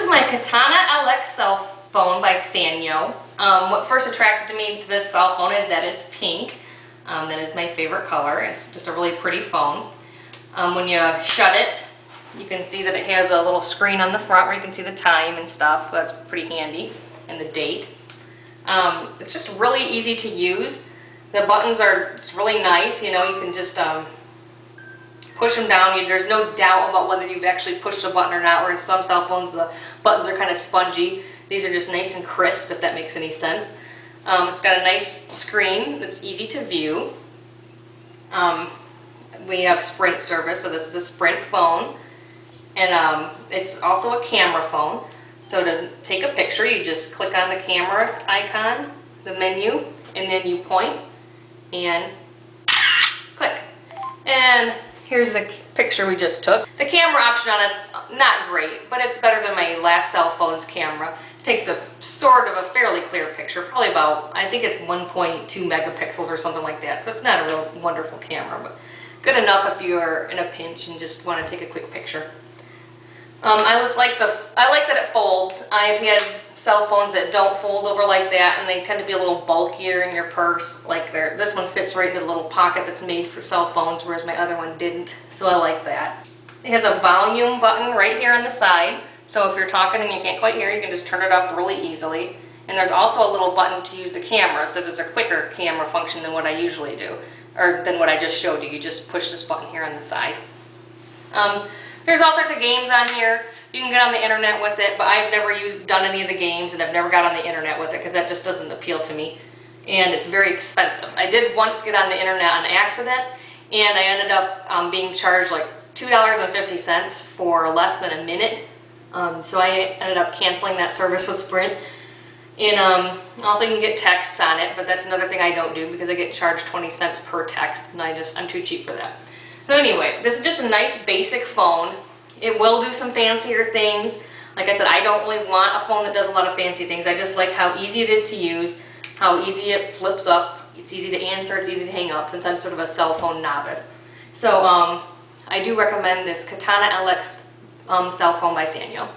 my Katana LX cell phone by Sanyo. What first attracted me to this cell phone is that it's pink. That is my favorite color. It's just a really pretty phone. When you shut it, you can see that it has a little screen on the front where you can see the time and stuff. That's pretty handy, and the date. It's just really easy to use. The buttons are really nice. You know, you can just push them down. There's no doubt about whether you've actually pushed a button or not, where in some cell phones the buttons are kind of spongy. These are just nice and crisp, if that makes any sense. It's got a nice screen that's easy to view. We have Sprint service, so this is a Sprint phone. And it's also a camera phone. So to take a picture, you just click on the camera icon, the menu, and then you point and click. And here's the picture we just took. The camera option on it's not great, but it's better than my last cell phone's camera. It takes a sort of a fairly clear picture, probably about, I think it's 1.2 megapixels or something like that. So it's not a real wonderful camera, but good enough if you're in a pinch and just want to take a quick picture. I like that it folds. I've had cell phones that don't fold over like that, and they tend to be a little bulkier in your purse. Like this one fits right in the little pocket that's made for cell phones, whereas my other one didn't. So I like that. It has a volume button right here on the side. So if you're talking and you can't quite hear, you can just turn it up really easily. And there's also a little button to use the camera, so there's a quicker camera function than what I usually do, or than what I just showed you. You just push this button here on the side. There's all sorts of games on here. You can get on the internet with it, but I've never done any of the games, and I've never got on the internet with it because that just doesn't appeal to me. And it's very expensive. I did once get on the internet on accident, and I ended up being charged like $2.50 for less than a minute. So I ended up canceling that service with Sprint. And also you can get texts on it, but that's another thing I don't do because I get charged 20 cents per text, and I'm too cheap for that. So anyway, this is just a nice basic phone. It will do some fancier things. Like I said, I don't really want a phone that does a lot of fancy things. I just liked how easy it is to use, how easy it flips up. It's easy to answer, it's easy to hang up, since I'm sort of a cell phone novice. So I do recommend this Katana LX cell phone by Sanyo.